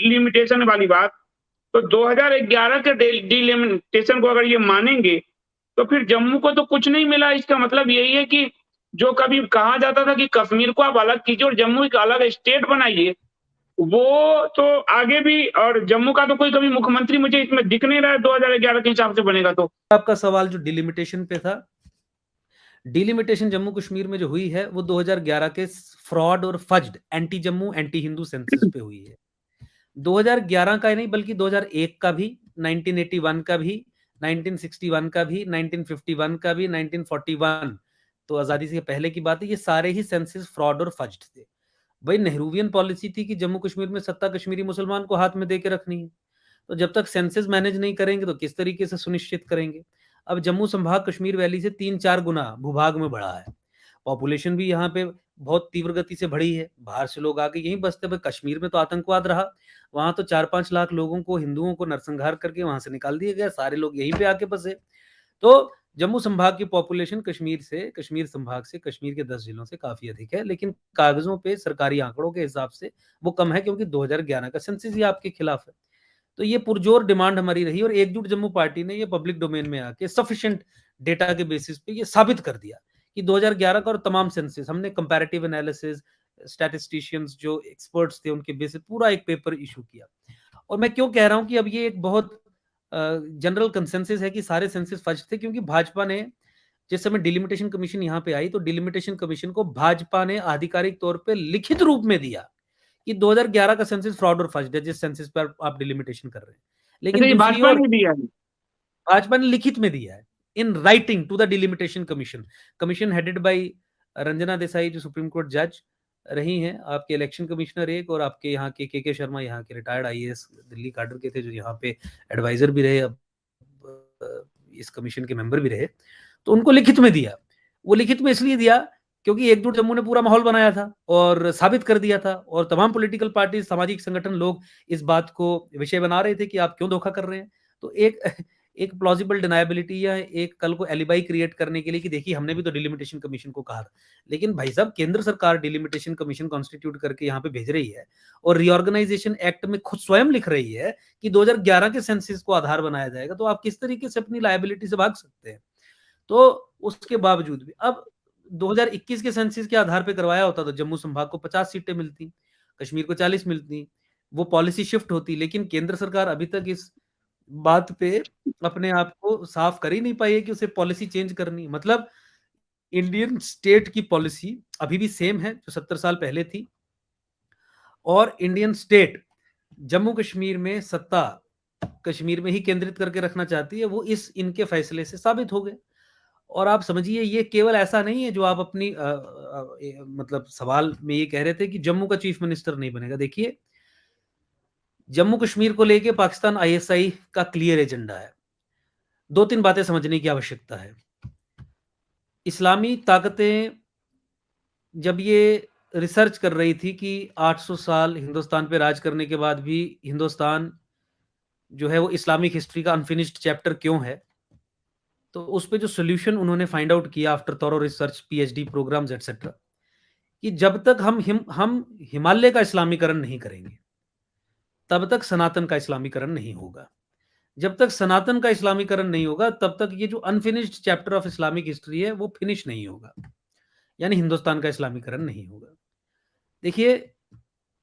Delimitation वाली बात, तो 2011 के डिलिमिटेशन को अगर ये मानेंगे, तो फिर जम्मू को तो कुछ नहीं मिला। इसका मतलब यही है कि जो कभी कहा जाता था कि कश्मीर को आप अलग कीजिए और जम्मू एक अलग स्टेट बनाइए, वो तो आगे भी, और जम्मू का तो कोई कभी मुख्यमंत्री मुझे इसमें दिख नहीं रहा है 2011 के हिसाब से बनेगा। तो आपका सवाल जो डिलिमिटेशन पे था, डिलिमिटेशन जम्मू कश्मीर में जो हुई है वो 2011 के फ्रॉड और फज्ड anti Jammu anti Hindu census पे हुई है। 2011 का ही नहीं बल्कि 2001 का भी, 1981 का भी, 1961 का भी, 1951 का भी, 1941, तो आजादी से पहले की बात है, ये सारे ही सेंसस फ्रॉड और फज्ड थे। भाई नेहरूवियन पॉलिसी थी कि जम्मू कश्मीर में सत्ता कश्मीरी मुसलमान को हाथ में दे के रखनी है। तो जब तक सेंसस मैनेज नहीं करेंगे तो किस तरीके से सुनिश्चित करेंगे। अब जम्मू संभाग कश्मीर वैली से 3-4 गुना भूभाग में बढ़ा है, पॉपुलेशन भी यहाँ पे बहुत तीव्र गति से बढ़ी है, बाहर से लोग आके यहीं बसते। भाई कश्मीर में तो आतंकवाद रहा, वहां तो 4-5 लाख लोगों को, हिंदुओं को नरसंहार करके वहां से निकाल दिया गया, सारे लोग यहीं पे आके बसे। तो जम्मू संभाग की पॉपुलेशन कश्मीर संभाग से, कश्मीर के 10 जिलों से काफी अधिक है, लेकिन कागजों पे सरकारी आंकड़ों के हिसाब से वो कम है, क्योंकि 2011 का सेंसस ही आपके खिलाफ है। तो ये पुरजोर डिमांड हमारी रही और एकजुट जम्मू पार्टी ने ये पब्लिक डोमेन में आके सफिशिएंट डेटा के बेसिस पे ये साबित कर दिया कि 2011 का और तमाम सेंसस हमने कंपैरेटिव एनालिसिस, स्टैटिस्टिशियंस जो एक्सपर्ट्स थे उनके बेसिस पूरा एक पेपर इशू किया। और मैं क्यों कह रहा हूं कि अब ये एक बहुत जनरल कंसेंसस है कि सारे सेंसस फर्ज थे, क्योंकि भाजपा ने जिस समय डिलिमिटेशन कमीशन यहाँ पे आई तो डिलिमिटेशन कमीशन को भाजपा ने आधिकारिक तौर पे लिखित रूप में दिया कि 2011 का सेंसस फ्रॉड और फर्ज है जिस सेंसस पर आप डिलिमिटेशन कर रहे हैं। लेकिन ये दूसरी भाजपा ओर ने दिया है। भाजपा ने लिखित में दिया है, in writing to the delimitation commission, commission headed by Ranjana Desai जो सुप्रीम कोर्ट जज रही हैं, आपके इलेक्शन कमिश्नर एक, और आपके यहाँ के शर्मा यहाँ के रिटायर्ड आईएएस दिल्ली कैडर के थे जो यहाँ पे एडवाइजर भी रहे, अब इस कमीशन के मेंबर भी रहे। तो उनको लिखित में दिया। वो लिखित में इसलिए दिया क्योंकि एकजुट जम्मू ने पूरा माहौल बनाया था और साबित कर दिया था, और तमाम पॉलिटिकल पार्टी, सामाजिक संगठन, लोग इस बात को विषय बना रहे थे कि आप क्यों धोखा कर रहे हैं। तो एक प्लॉजिबल डिनायबिलिटी या एक कल को एलिबाई क्रिएट करने के लिए कि देखिए हमने भी तो डिलिमिटेशन कमीशन को कहा था। लेकिन भाई साहब केंद्र सरकार डिलिमिटेशन कमीशन कॉन्स्टिट्यूट करके यहाँ पे भेज रही है और रीऑर्गेनाइजेशन एक्ट में खुद स्वयं लिख रही है कि 2011 के सेंसस को आधार बनाया जाएगा, तो आप किस तरीके से अपनी लायबिलिटी से भाग सकते हैं। तो उसके बावजूद भी अब 2021 के सेंसस के आधार पर करवाया होता तो जम्मू संभाग को 50 सीटें मिलती, कश्मीर को 40 मिलती, वो पॉलिसी शिफ्ट होती। लेकिन केंद्र सरकार अभी तक इस बात पे अपने आप को साफ कर ही नहीं पाई है कि उसे पॉलिसी चेंज करनी। मतलब इंडियन स्टेट की पॉलिसी अभी भी सेम है जो 70 साल पहले थी, और इंडियन स्टेट जम्मू कश्मीर में सत्ता कश्मीर में ही केंद्रित करके रखना चाहती है, वो इस इनके फैसले से साबित हो गए। और आप समझिए ये केवल ऐसा नहीं है जो आप अपनी मतलब सवाल में ये कह रहे थे कि जम्मू का चीफ मिनिस्टर नहीं बनेगा। देखिए जम्मू कश्मीर को लेके पाकिस्तान आईएसआई का क्लियर एजेंडा है। 2-3 बातें समझने की आवश्यकता है। इस्लामी ताकतें जब ये रिसर्च कर रही थी कि 800 साल हिंदुस्तान पे राज करने के बाद भी हिंदुस्तान जो है वो इस्लामिक हिस्ट्री का अनफिनिश्ड चैप्टर क्यों है, तो उस पे जो सॉल्यूशन उन्होंने फाइंड आउट किया after thorough research, PhD programs etcetera, कि जब तक हम हिमालय का इस्लामीकरण नहीं करेंगे तब तक सनातन का इस्लामीकरण नहीं होगा। जब तक सनातन का इस्लामीकरण नहीं होगा तब तक ये जो unfinished chapter of Islamic history है वो फिनिश नहीं होगा, यानी हिंदुस्तान का इस्लामीकरण नहीं होगा। देखिए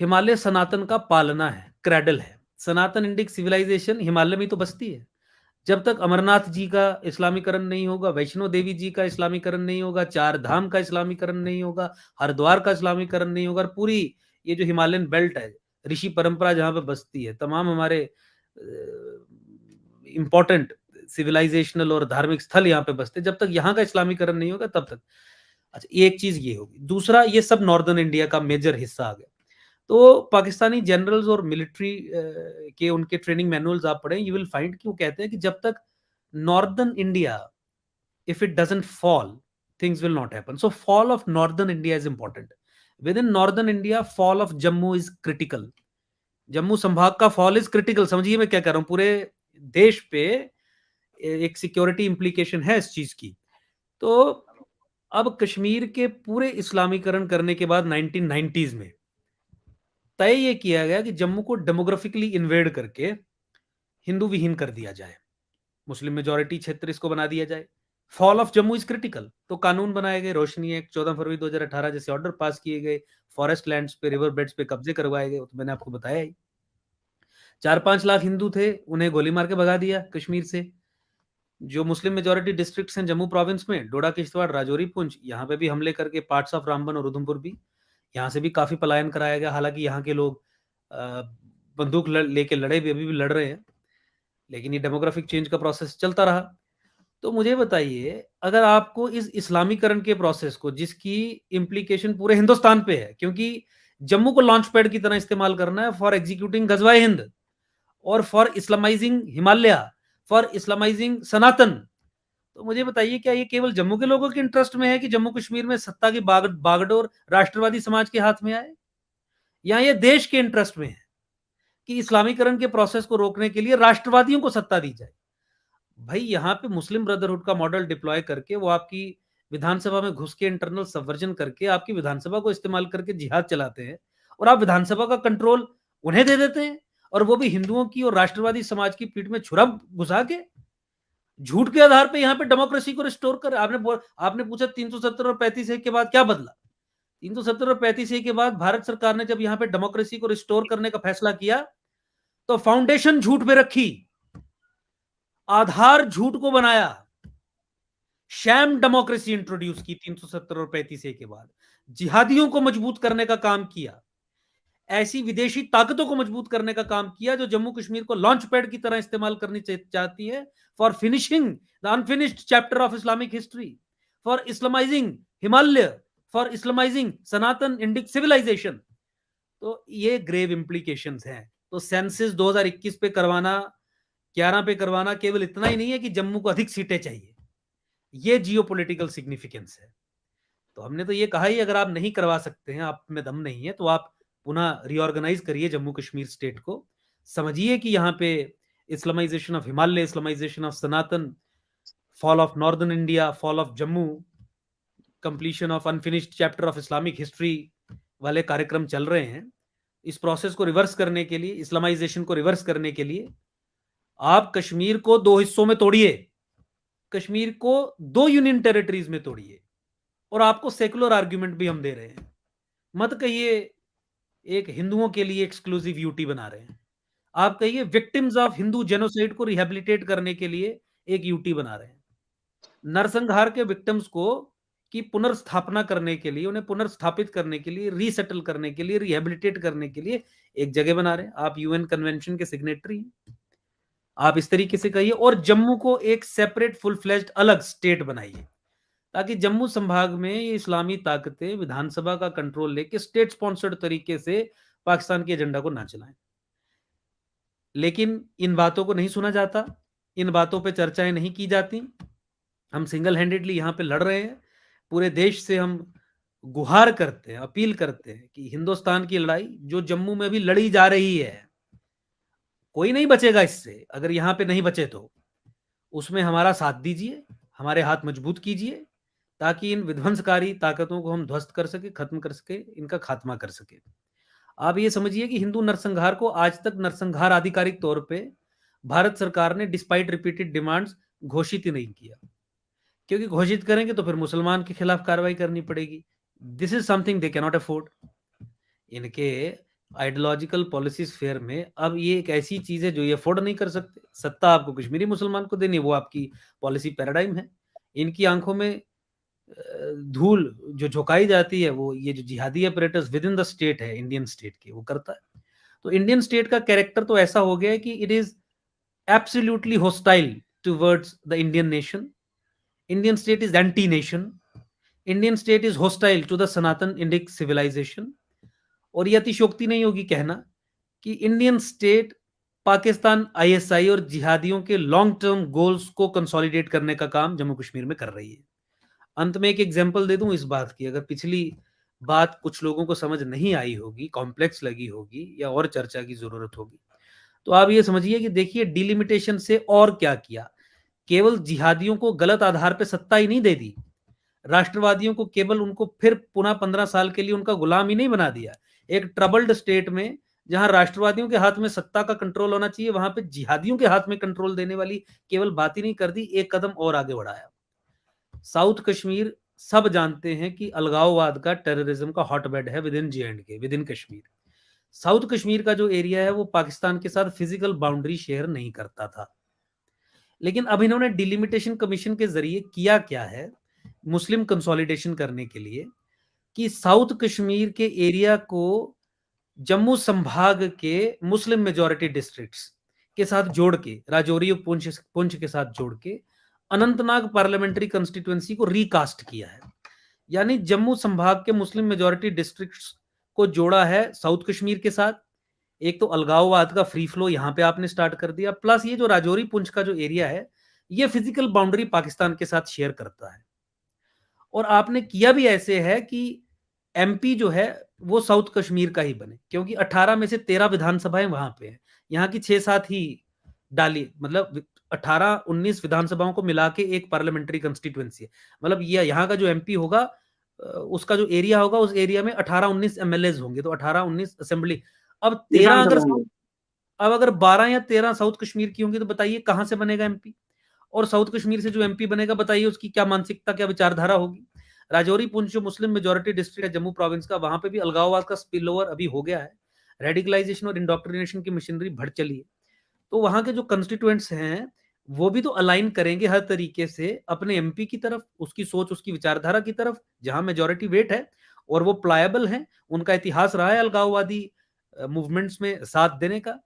हिमालय सनातन का पालना है, क्रैडल है। सनातन इंडिक सिविलाइजेशन हिमालय में तो बसती है। जब तक अमरनाथ जी का इस्लामीकरण नहीं होगा, वैष्णो देवी जी का इस्लामीकरण नहीं होगा, चार धाम का इस्लामीकरण नहीं होगा, हरिद्वार का इस्लामीकरण नहीं होगा, और पूरी ये जो हिमालयन बेल्ट है, ऋषि परंपरा जहां पे बसती है, तमाम हमारे इंपॉर्टेंट सिविलाइजेशनल और धार्मिक स्थल यहाँ पे बसते, जब तक यहाँ का इस्लामीकरण नहीं होगा तब तक। अच्छा एक चीज ये होगी। दूसरा, ये सब नॉर्दर्न इंडिया का मेजर हिस्सा आ गया। तो पाकिस्तानी जनरल्स और मिलिट्री के उनके ट्रेनिंग मैनुअल्स आप पढ़ें, यू विल फाइंड कि वो कहते हैं कि जब तक northern India if it doesn't fall, things will not happen. So fall of northern India is important. Within northern India, fall of Jammu is critical. Jammu संभाग का फॉल इज क्रिटिकल। समझिए मैं क्या कर रहा हूं, पूरे देश पे एक सिक्योरिटी इंप्लीकेशन है इस चीज की। तो अब कश्मीर के पूरे इस्लामीकरण करने के बाद 1990s में तय ये किया गया कि जम्मू को डेमोग्राफिकली इन्वेड करके हिंदू विहीन कर दिया जाए, मुस्लिम मेजॉरिटी क्षेत्र इसको बना दिया जाए। Fall of Jammu is critical, तो कानून बनाए गए, रोशनी एक्ट 14 फरवरी 2018 जैसे ऑर्डर पास किए गए, फॉरेस्ट लैंड्स पे, रिवर बेड्स पे कब्जे करवाए गए, तो मैंने आपको बताया ही। 4-5 लाख हिंदू थे, उन्हें गोली मार के भगा दिया कश्मीर से। जो मुस्लिम मेजॉरिटी डिस्ट्रिक्ट्स हैं जम्मू प्रोविंस में, डोडा, किश्तवाड़, राजौरी, पुंछ, यहाँ पे भी हमले करके पार्ट्स ऑफ रामबन और उधमपुर भी, यहाँ से भी काफी पलायन कराया गया। हालांकि यहाँ के लोग बंदूक लेके लड़े भी, अभी भी लड़ रहे हैं, लेकिन ये डेमोग्राफिक चेंज का प्रोसेस चलता रहा। तो मुझे बताइए, अगर आपको इस इस्लामीकरण के प्रोसेस को, जिसकी इम्प्लीकेशन पूरे हिंदुस्तान पे है, क्योंकि जम्मू को लॉन्च पैड की तरह इस्तेमाल करना है फॉर एग्जीक्यूटिंग गजवाए हिंद और for Islamising Himalaya, for Islamising सनातन, तो मुझे बताइए, क्या ये केवल जम्मू के लोगों के इंटरेस्ट में है कि जम्मू कश्मीर में सत्ता की बागडोर राष्ट्रवादी समाज के हाथ में आए, या ये देश के इंटरेस्ट में है कि इस्लामीकरण के प्रोसेस को रोकने के लिए राष्ट्रवादियों को सत्ता दी जाए? भाई, यहाँ पे मुस्लिम ब्रदरहुड का मॉडल डिप्लॉय करके वो आपकी विधानसभा में घुस के इंटरनल सबवर्जन करके आपकी विधानसभा को इस्तेमाल करके जिहाद चलाते हैं, और आप विधानसभा का कंट्रोल उन्हें दे देते हैं, और वो भी हिंदुओं की और राष्ट्रवादी समाज की पीठ में छुरा घुसा के, झूठ के आधार पे यहाँ पे डेमोक्रेसी को रिस्टोर कर। आपने पूछा 370 और 35 के बाद क्या बदला? 370 और 35 के बाद भारत सरकार ने जब यहाँ पे डेमोक्रेसी को रिस्टोर करने का फैसला किया, तो फाउंडेशन झूठ पे रखी, आधार झूठ को बनाया, शैम डेमोक्रेसी इंट्रोड्यूस की 370 और 35 के बाद, जिहादियों को मजबूत करने का काम किया, ऐसी विदेशी ताकतों को मजबूत करने का काम किया जो जम्मू कश्मीर को लॉन्च पैड की तरह इस्तेमाल करनी चाहती है for finishing the unfinished chapter of Islamic history, for Islamising Himalaya, for Islamising Sanatan Indic civilisation. तो ये ग्रेव इंप्लीकेशंस हैं। तो सेंसस 2021 पे करवाना, 11 पे करवाना केवल इतना ही नहीं है कि जम्मू को अधिक सीटें चाहिए, ये जियोपॉलिटिकल सिग्निफिकेंस है। तो हमने तो ये कहा ही, अगर आप नहीं करवा सकते हैं, आप में दम नहीं है, तो आप पुनः रीऑर्गेनाइज करिए जम्मू कश्मीर स्टेट को, समझिए कि यहाँ पे Islamisation of Himalaya, Islamisation of Sanatan, fall of northern India, fall of Jammu, completion of unfinished chapter of Islamic history वाले कार्यक्रम चल रहे हैं। इस प्रोसेस को रिवर्स करने के लिए, इस्लामाइजेशन को रिवर्स करने के लिए, आप कश्मीर को 2 हिस्सों में तोड़िए, कश्मीर को 2 यूनियन टेरिटरीज में तोड़िए, और आपको सेकुलर आर्ग्यूमेंट भी हम दे रहे हैं। मत कहिए एक हिंदुओं के लिए एक्सक्लूसिव यूटी बना रहे हैं, आप कहिए विक्टिम्स ऑफ हिंदू जेनोसाइड को रिहेबिलिटेट करने के लिए एक यूटी बना रहे हैं। नरसंहार के विक्टिम्स को की पुनर्स्थापना करने के लिए, उन्हें पुनर्स्थापित करने के लिए, रीसेटल करने के लिए, रिहेबिलिटेट करने के लिए एक जगह बना रहे हैं। आप यूएन कन्वेंशन के सिग्नेटरी हैं, आप इस तरीके से कहिए, और जम्मू को एक सेपरेट फुल फ्लेज्ड अलग स्टेट बनाइए, ताकि जम्मू संभाग में ये इस्लामी ताकतें विधानसभा का कंट्रोल लेके स्टेट स्पॉन्सर्ड तरीके से पाकिस्तान के एजेंडा को ना चलाएं। लेकिन इन बातों को नहीं सुना जाता, इन बातों पे चर्चाएं नहीं की जाती। हम सिंगल हैंडेडली यहाँ पे लड़ रहे हैं, पूरे देश से हम गुहार करते हैं, अपील करते हैं कि हिंदुस्तान की लड़ाई जो जम्मू में भी लड़ी जा रही है, कोई नहीं बचेगा इससे। अगर यहाँ पे नहीं बचे तो उसमें हमारा साथ दीजिए, हमारे हाथ मजबूत कीजिए, ताकि इन विध्वंसकारी ताकतों को हम ध्वस्त कर सके, खत्म कर सके, इनका खात्मा कर सके। आप ये समझिए कि हिंदू नरसंहार को आज तक नरसंहार आधिकारिक तौर पे भारत सरकार ने डिस्पाइट रिपीटेड डिमांड्स घोषित ही नहीं किया, क्योंकि घोषित करेंगे तो फिर मुसलमान के खिलाफ कार्रवाई करनी पड़ेगी। This is something they can not afford. इनके आइडियोलॉजिकल पॉलिसी स्फेयर में अब ये एक ऐसी चीज है जो ये अफोर्ड नहीं कर सकते। सत्ता आपको कश्मीरी मुसलमान को देनी, वो आपकी पॉलिसी पैराडाइम है। इनकी आंखों में धूल जो झोंकाई जाती है, वो ये जो जिहादी operators with in the state है, इंडियन स्टेट के, वो करता है। तो इंडियन स्टेट का कैरेक्टर तो ऐसा हो गया है कि it is absolutely hostile towards the Indian nation. Indian state is anti nation. Indian state is hostile to the Sanatan Indic civilisation. और ये अतिशयोक्ति नहीं होगी कहना कि इंडियन स्टेट पाकिस्तान, आईएसआई और जिहादियों के लॉन्ग टर्म गोल्स को कंसोलिडेट करने का काम जम्मू कश्मीर में कर रही है। अंत में एक एग्जांपल दे दूं इस बात की, अगर पिछली बात कुछ लोगों को समझ नहीं आई होगी, कॉम्प्लेक्स लगी होगी, या और चर्चा की जरूरत होगी, तो आप ये समझिए कि देखिए डिलिमिटेशन से और क्या किया। केवल जिहादियों को गलत आधार पर सत्ता ही नहीं दे दी, राष्ट्रवादियों को केवल उनको फिर पुनः 15 साल के लिए उनका गुलाम ही नहीं बना दिया, एक ट्रबल्ड स्टेट में जहां राष्ट्रवादियों के हाथ में सत्ता का कंट्रोल होना चाहिए, वहां पे जिहादियों के हाथ में कंट्रोल देने वाली केवल बात ही नहीं कर दी, एक कदम और आगे बढ़ाया। साउथ कश्मीर सब जानते हैं कि अलगाववाद का, टेररिज्म का हॉटबेड है with in J&K, with in Kashmir. South Kashmir का जो एरिया है वो पाकिस्तान के साथ फिजिकल बाउंड्री शेयर नहीं करता था। लेकिन अब इन्होंने डिलिमिटेशन कमीशन के जरिए किया क्या है, मुस्लिम कंसोलिडेशन करने के लिए, कि साउथ कश्मीर के एरिया को जम्मू संभाग के मुस्लिम मेजॉरिटी डिस्ट्रिक्ट्स के साथ जोड़ के, राजौरी और पुंछ के साथ जोड़ के अनंतनाग पार्लियामेंट्री कंस्टिट्यूएंसी को रिकास्ट किया है। यानी जम्मू संभाग के मुस्लिम मेजॉरिटी डिस्ट्रिक्ट्स को जोड़ा है साउथ कश्मीर के साथ। एक तो अलगाववाद का फ्री फ्लो यहां पे आपने स्टार्ट कर दिया, प्लस ये जो राजौरी पुंछ का जो एरिया है ये फिजिकल बाउंड्री पाकिस्तान के साथ शेयर करता है। और आपने किया भी ऐसे है कि एमपी जो है वो साउथ कश्मीर का ही बने, क्योंकि 18 में से 13 विधानसभाएं वहां पे हैं, यहाँ की 6-7 ही डाली, मतलब 18-19 विधानसभाओं को मिला के एक पार्लियामेंट्री कंस्टिट्यूएंसी है। मतलब ये यहाँ का जो एमपी होगा उसका जो एरिया होगा उस एरिया में 18-19 एमएलए होंगे, तो 18-19 असेंबली। अब 13 अगर अब अगर 12 या 13 साउथ कश्मीर की होंगी तो बताइए कहां से बनेगा एमपी? और साउथ कश्मीर से जो एमपी बनेगा बताइए उसकी क्या मानसिकता, क्या विचारधारा होगी? राजौरी पुंछ जो मुस्लिम मेजॉरिटी डिस्ट्रिक्ट है जम्मू प्रोविंस का, वहां पे भी अलगाववाद का स्पिल ओवर अभी हो गया है, रेडिकलाइजेशन और इंडोक्ट्रिनेशन की मशीनरी बढ़ चली है। तो वहां के जो कंस्टिट्यूएंट्स हैं वो भी तो अलाइन करेंगे हर तरीके से अपने एमपी की तरफ, उसकी सोच, उसकी विचारधारा की तरफ, जहां मेजॉरिटी वेट है और वो प्लायबल है, उनका इतिहास रहा है अलगाववादी मूवमेंट्स में साथ देने का।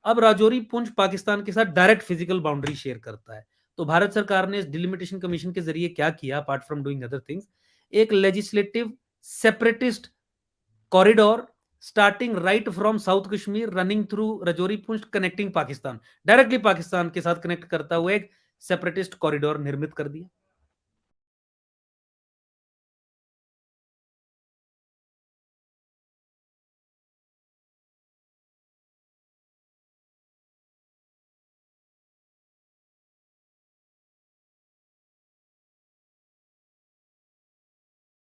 अब राजौरी पुंछ पाकिस्तान के साथ डायरेक्ट फिजिकल बाउंड्री शेयर करता है। तो भारत सरकार ने इस डिलिमिटेशन कमीशन के जरिए क्या किया, apart from doing other things, एक legislative separatist corridor starting right from south Kashmir running through Rajouri Poonch connecting Pakistan, directly Pakistan के साथ कनेक्ट करता हुआ एक सेपरेटिस्ट कॉरिडोर निर्मित कर दिया।